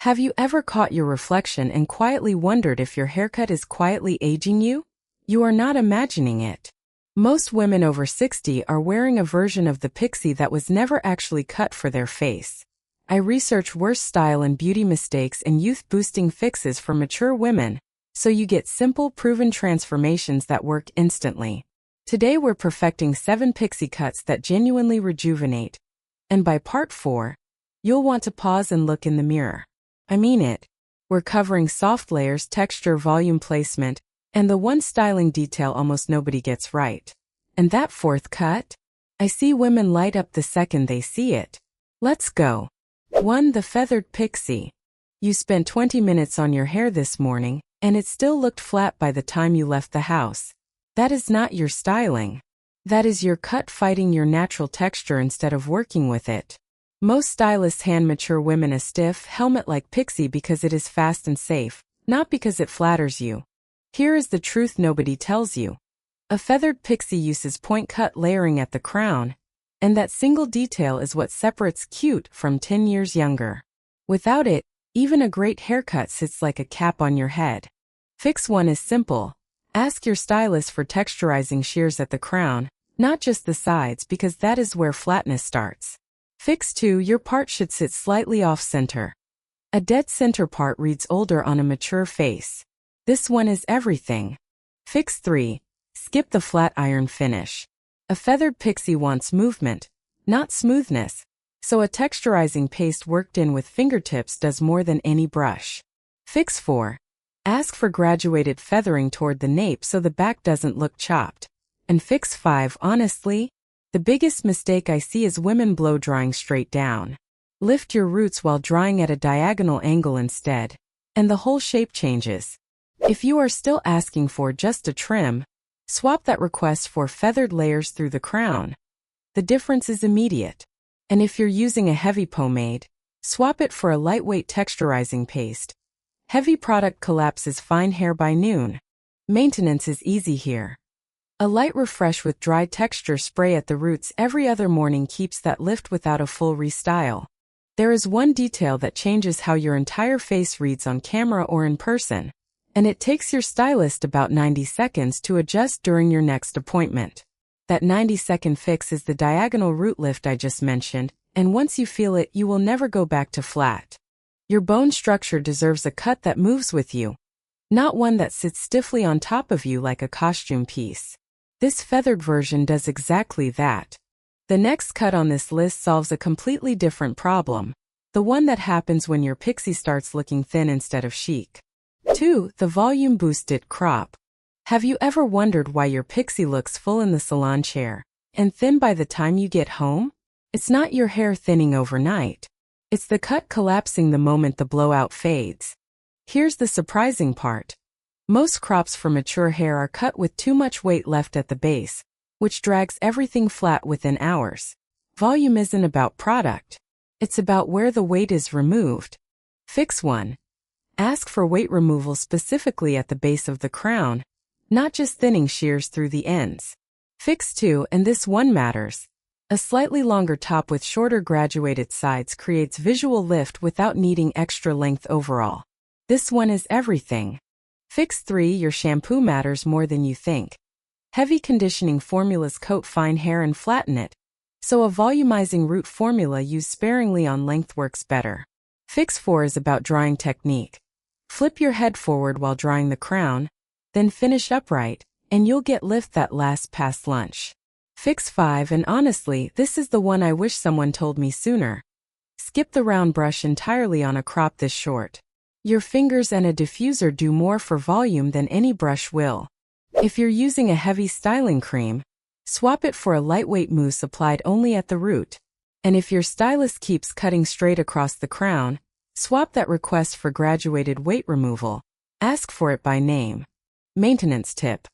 Have you ever caught your reflection and quietly wondered if your haircut is quietly aging you? You are not imagining it. Most women over 60 are wearing a version of the Pixie that was never actually cut for their face. I research worst style and beauty mistakes and youth-boosting fixes for mature women, so you get simple, proven transformations that work instantly. Today we're perfecting 7 Pixie cuts that genuinely rejuvenate. And by part 4, you'll want to pause and look in the mirror. I mean it. We're covering soft layers, texture, volume placement, and the one styling detail almost nobody gets right. And that 4th cut? I see women light up the second they see it. Let's go. 1. The feathered Pixie. You spent 20 minutes on your hair this morning, and it still looked flat by the time you left the house. That is not your styling. That is your cut fighting your natural texture instead of working with it. Most stylists hand mature women a stiff, helmet-like Pixie because it is fast and safe, not because it flatters you. Here is the truth nobody tells you. A feathered Pixie uses point-cut layering at the crown, and that single detail is what separates cute from 10 years younger. Without it, even a great haircut sits like a cap on your head. Fix 1 is simple. Ask your stylist for texturizing shears at the crown, not just the sides, because that is where flatness starts. Fix 2, your part should sit slightly off-center. A dead center part reads older on a mature face. This one is everything. Fix 3, skip the flat iron finish. A feathered Pixie wants movement, not smoothness, so a texturizing paste worked in with fingertips does more than any brush. Fix 4, ask for graduated feathering toward the nape so the back doesn't look chopped. And fix 5, honestly, the biggest mistake I see is women blow drying straight down. Lift your roots while drying at a diagonal angle instead, and the whole shape changes. If you are still asking for just a trim, swap that request for feathered layers through the crown. The difference is immediate. And if you're using a heavy pomade, swap it for a lightweight texturizing paste. Heavy product collapses fine hair by noon. Maintenance is easy here. A light refresh with dry texture spray at the roots every other morning keeps that lift without a full restyle. There is one detail that changes how your entire face reads on camera or in person, and it takes your stylist about 90 seconds to adjust during your next appointment. That 90-second fix is the diagonal root lift I just mentioned, and once you feel it, you will never go back to flat. Your bone structure deserves a cut that moves with you, not one that sits stiffly on top of you like a costume piece. This feathered version does exactly that. The next cut on this list solves a completely different problem, the one that happens when your Pixie starts looking thin instead of chic. 2. The volume boosted crop. Have you ever wondered why your Pixie looks full in the salon chair and thin by the time you get home? It's not your hair thinning overnight. It's the cut collapsing the moment the blowout fades. Here's the surprising part. Most crops for mature hair are cut with too much weight left at the base, which drags everything flat within hours. Volume isn't about product. It's about where the weight is removed. Fix 1. Ask for weight removal specifically at the base of the crown, not just thinning shears through the ends. Fix 2, and this one matters. A slightly longer top with shorter graduated sides creates visual lift without needing extra length overall. This one is everything. Fix 3, your shampoo matters more than you think. Heavy conditioning formulas coat fine hair and flatten it, so a volumizing root formula used sparingly on length works better. Fix 4 is about drying technique. Flip your head forward while drying the crown, then finish upright, and you'll get lift that lasts past lunch. Fix 5, and honestly, this is the one I wish someone told me sooner. Skip the round brush entirely on a crop this short. Your fingers and a diffuser do more for volume than any brush will. If you're using a heavy styling cream, swap it for a lightweight mousse applied only at the root. And if your stylist keeps cutting straight across the crown, swap that request for graduated weight removal. Ask for it by name. Maintenance tip.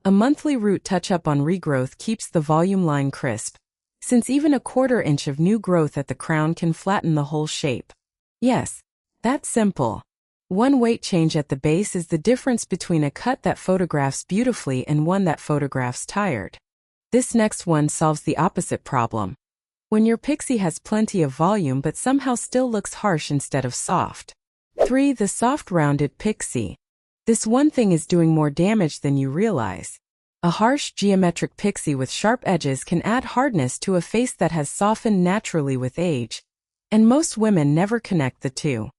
A monthly root touch-up on regrowth keeps the volume line crisp, since even a 1/4 inch of new growth at the crown can flatten the whole shape. Yes, that's simple. One weight change at the base is the difference between a cut that photographs beautifully and one that photographs tired. This next one solves the opposite problem. When your Pixie has plenty of volume but somehow still looks harsh instead of soft. 3. The soft rounded pixie. This one thing is doing more damage than you realize. A harsh, geometric pixie with sharp edges can add hardness to a face that has softened naturally with age, and most women never connect the two.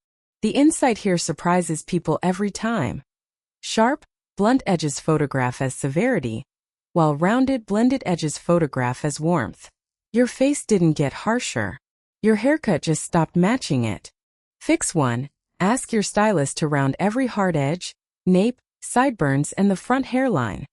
The insight here surprises people every time. Sharp, blunt edges photograph as severity, while rounded, blended edges photograph as warmth. Your face didn't get harsher. Your haircut just stopped matching it. Fix 1. Ask your stylist to round every hard edge, nape, sideburns, and the front hairline,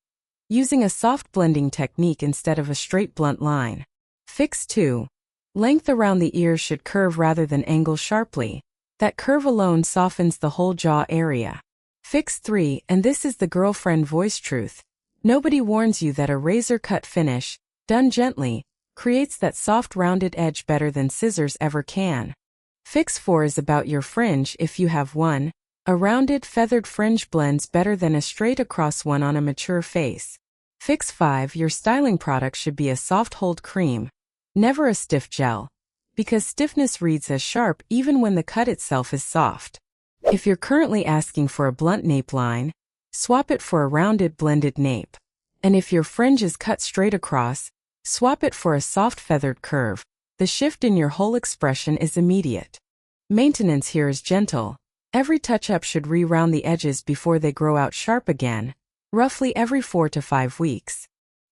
using a soft blending technique instead of a straight blunt line. Fix 2. Length around the ears should curve rather than angle sharply. That curve alone softens the whole jaw area. Fix 3, and this is the girlfriend voice truth. Nobody warns you that a razor cut finish, done gently, creates that soft rounded edge better than scissors ever can. Fix 4 is about your fringe if you have one. A rounded, feathered fringe blends better than a straight across one on a mature face. Fix 5. Your styling product should be a soft hold cream, never a stiff gel, because stiffness reads as sharp even when the cut itself is soft. If you're currently asking for a blunt nape line, swap it for a rounded blended nape. And if your fringe is cut straight across, swap it for a soft feathered curve. The shift in your whole expression is immediate. Maintenance here is gentle. Every touch-up should re-round the edges before they grow out sharp again, roughly every 4 to 5 weeks.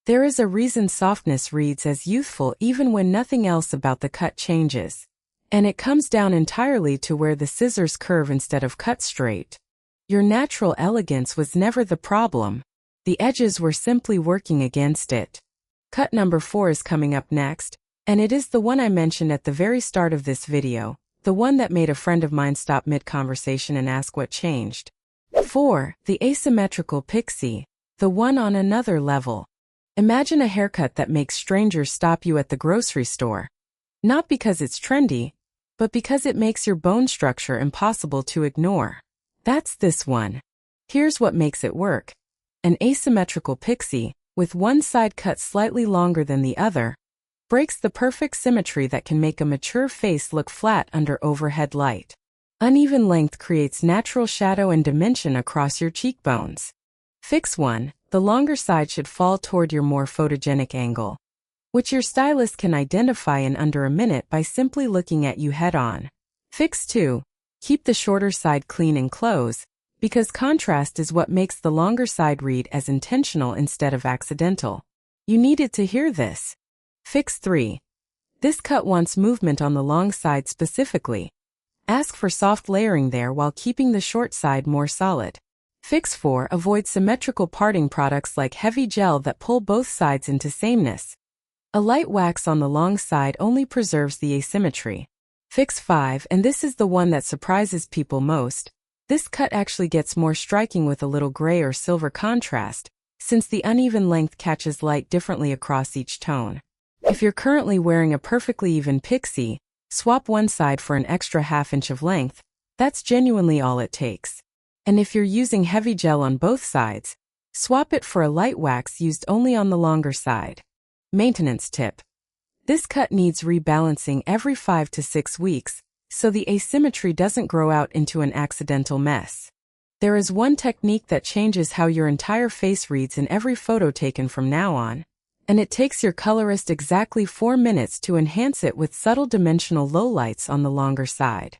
There is a reason softness reads as youthful even when nothing else about the cut changes. And it comes down entirely to where the scissors curve instead of cut straight. Your natural elegance was never the problem. The edges were simply working against it. Cut number 4 is coming up next, and it is the one I mentioned at the very start of this video, the one that made a friend of mine stop mid-conversation and ask what changed. 4. The asymmetrical pixie, the one on another level. Imagine a haircut that makes strangers stop you at the grocery store. Not because it's trendy, but because it makes your bone structure impossible to ignore. That's this one. Here's what makes it work. An asymmetrical pixie, with one side cut slightly longer than the other, breaks the perfect symmetry that can make a mature face look flat under overhead light. Uneven length creates natural shadow and dimension across your cheekbones. Fix 1. The longer side should fall toward your more photogenic angle, which your stylist can identify in under a minute by simply looking at you head-on. Fix 2. Keep the shorter side clean and close, because contrast is what makes the longer side read as intentional instead of accidental. You needed to hear this. Fix 3. This cut wants movement on the long side specifically. Ask for soft layering there while keeping the short side more solid. Fix 4. Avoid symmetrical parting products like heavy gel that pull both sides into sameness. A light wax on the long side only preserves the asymmetry. Fix 5, and this is the one that surprises people most. This cut actually gets more striking with a little gray or silver contrast, since the uneven length catches light differently across each tone. If you're currently wearing a perfectly even pixie, swap one side for an extra ½ inch of length. That's genuinely all it takes. And if you're using heavy gel on both sides, swap it for a light wax used only on the longer side. Maintenance tip. This cut needs rebalancing every 5 to 6 weeks, so the asymmetry doesn't grow out into an accidental mess. There is one technique that changes how your entire face reads in every photo taken from now on, and it takes your colorist exactly 4 minutes to enhance it with subtle dimensional lowlights on the longer side.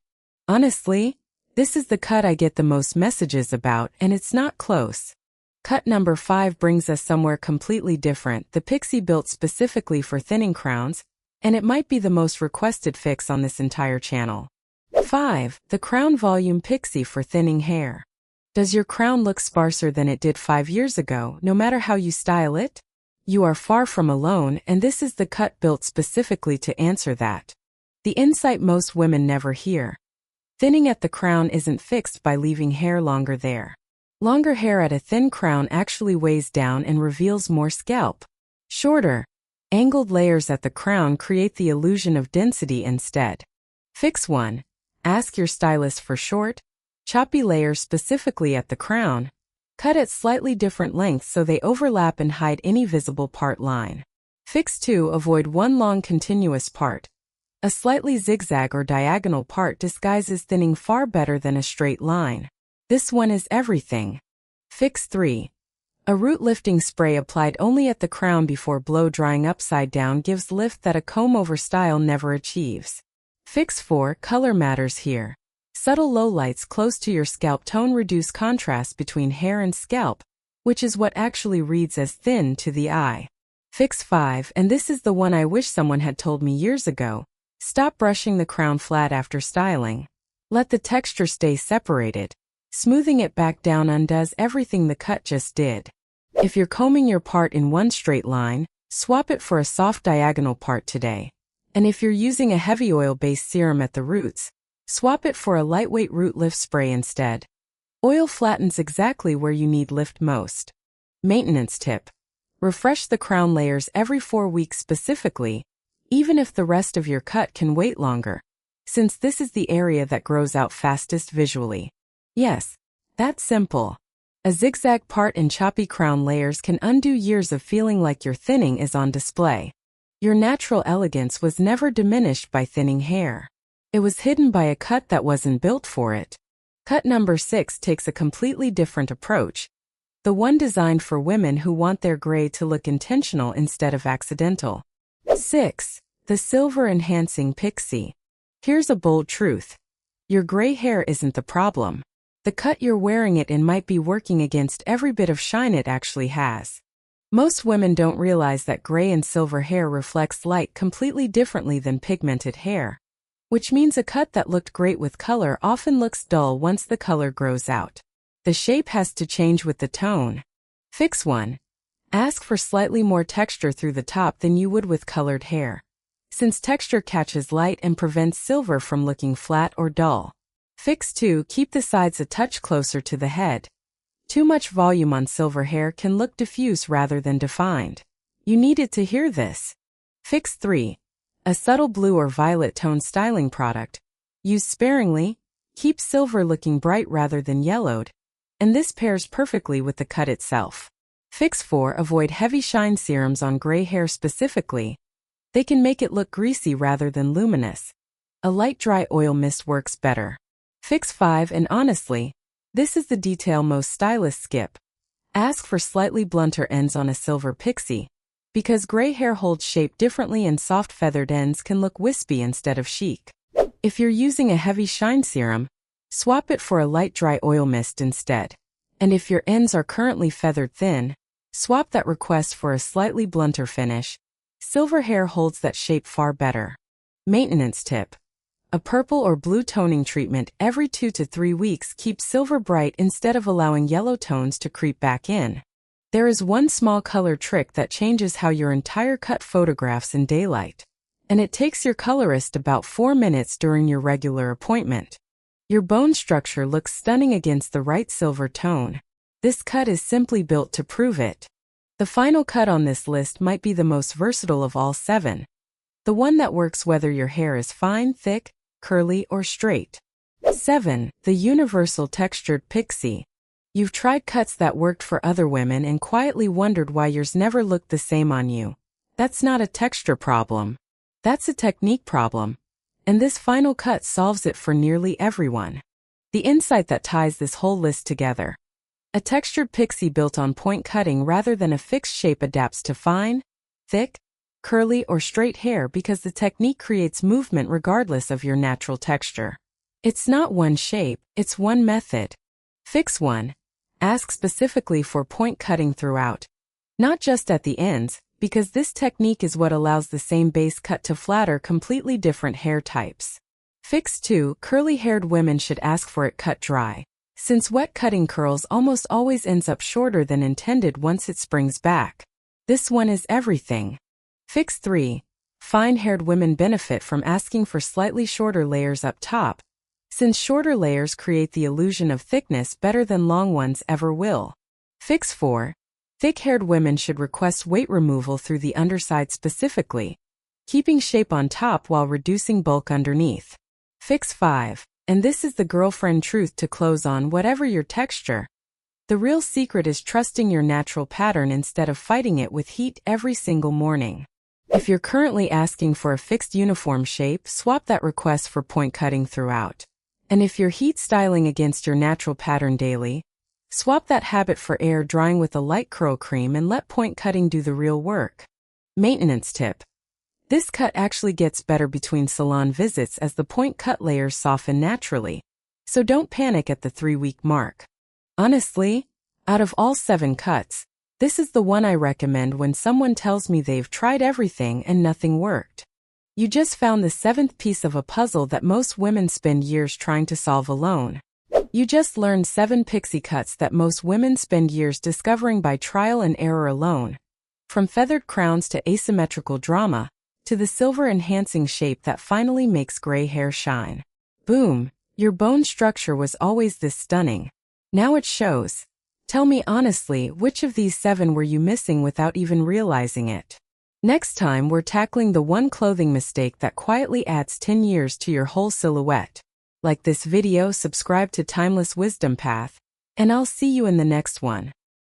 Honestly, this is the cut I get the most messages about, and it's not close. Cut number 5 brings us somewhere completely different, the pixie built specifically for thinning crowns, and it might be the most requested fix on this entire channel. 5. The crown volume pixie for thinning hair. Does your crown look sparser than it did 5 years ago, no matter how you style it? You are far from alone, and this is the cut built specifically to answer that. The insight most women never hear. Thinning at the crown isn't fixed by leaving hair longer there. Longer hair at a thin crown actually weighs down and reveals more scalp. Shorter, angled layers at the crown create the illusion of density instead. Fix 1. Ask your stylist for short, choppy layers specifically at the crown. Cut at slightly different lengths so they overlap and hide any visible part line. Fix 2. Avoid one long continuous part. A slightly zigzag or diagonal part disguises thinning far better than a straight line. This one is everything. Fix 3. A root lifting spray applied only at the crown before blow drying upside down gives lift that a comb-over style never achieves. Fix 4. Color matters here. Subtle lowlights close to your scalp tone reduce contrast between hair and scalp, which is what actually reads as thin to the eye. Fix 5, and this is the one I wish someone had told me years ago. Stop brushing the crown flat after styling. Let the texture stay separated. Smoothing it back down undoes everything the cut just did. If you're combing your part in one straight line, swap it for a soft diagonal part today. And if you're using a heavy oil-based serum at the roots, swap it for a lightweight root lift spray instead. Oil flattens exactly where you need lift most. Maintenance tip. Refresh the crown layers every 4 weeks specifically, even if the rest of your cut can wait longer, since this is the area that grows out fastest visually. Yes, that's simple. A zigzag part and choppy crown layers can undo years of feeling like your thinning is on display. Your natural elegance was never diminished by thinning hair. It was hidden by a cut that wasn't built for it. Cut number 6 takes a completely different approach. The one designed for women who want their gray to look intentional instead of accidental. 6. The Silver Enhancing Pixie. Here's a bold truth. Your gray hair isn't the problem. The cut you're wearing it in might be working against every bit of shine it actually has. Most women don't realize that gray and silver hair reflects light completely differently than pigmented hair, which means a cut that looked great with color often looks dull once the color grows out. The shape has to change with the tone. Fix 1. Ask for slightly more texture through the top than you would with colored hair, since texture catches light and prevents silver from looking flat or dull. Fix 2. Keep the sides a touch closer to the head. Too much volume on silver hair can look diffuse rather than defined. You needed to hear this. Fix 3. A subtle blue or violet tone styling product. Use sparingly, keep silver looking bright rather than yellowed, and this pairs perfectly with the cut itself. Fix 4. Avoid heavy shine serums on gray hair specifically. They can make it look greasy rather than luminous. A light dry oil mist works better. Fix 5. And honestly, this is the detail most stylists skip. Ask for slightly blunter ends on a silver pixie, because gray hair holds shape differently and soft feathered ends can look wispy instead of chic. If you're using a heavy shine serum, swap it for a light dry oil mist instead. And if your ends are currently feathered thin, swap that request for a slightly blunter finish. Silver hair holds that shape far better. Maintenance tip. A purple or blue toning treatment every 2 to 3 weeks keeps silver bright instead of allowing yellow tones to creep back in. There is one small color trick that changes how your entire cut photographs in daylight, and it takes your colorist about 4 minutes during your regular appointment. Your bone structure looks stunning against the right silver tone. This cut is simply built to prove it. The final cut on this list might be the most versatile of all 7. The one that works whether your hair is fine, thick, curly, or straight. 7. The Universal Textured Pixie. You've tried cuts that worked for other women and quietly wondered why yours never looked the same on you. That's not a texture problem. That's a technique problem. And this final cut solves it for nearly everyone. The insight that ties this whole list together. A textured pixie built on point cutting rather than a fixed shape adapts to fine, thick, curly, or straight hair because the technique creates movement regardless of your natural texture. It's not one shape, it's one method. Fix 1. Ask specifically for point cutting throughout, not just at the ends, because this technique is what allows the same base cut to flatter completely different hair types. Fix 2. Curly-haired women should ask for it cut dry, since wet cutting curls almost always ends up shorter than intended once it springs back. This one is everything. Fix 3. Fine-haired women benefit from asking for slightly shorter layers up top, since shorter layers create the illusion of thickness better than long ones ever will. Fix 4. Thick-haired women should request weight removal through the underside specifically, keeping shape on top while reducing bulk underneath. Fix 5. And this is the girlfriend truth to close on whatever your texture. The real secret is trusting your natural pattern instead of fighting it with heat every single morning. If you're currently asking for a fixed uniform shape, swap that request for point cutting throughout. And if you're heat styling against your natural pattern daily, swap that habit for air drying with a light curl cream and let point cutting do the real work. Maintenance tip. This cut actually gets better between salon visits as the point cut layers soften naturally. So don't panic at the 3-week mark. Honestly, out of all 7 cuts, this is the one I recommend when someone tells me they've tried everything and nothing worked. You just found the 7th piece of a puzzle that most women spend years trying to solve alone. You just learned 7 pixie cuts that most women spend years discovering by trial and error alone. From feathered crowns to asymmetrical drama, to the silver-enhancing shape that finally makes gray hair shine. Boom! Your bone structure was always this stunning. Now it shows. Tell me honestly, which of these 7 were you missing without even realizing it? Next time, we're tackling the one clothing mistake that quietly adds 10 years to your whole silhouette. Like this video, subscribe to Timeless Wisdom Path, and I'll see you in the next one.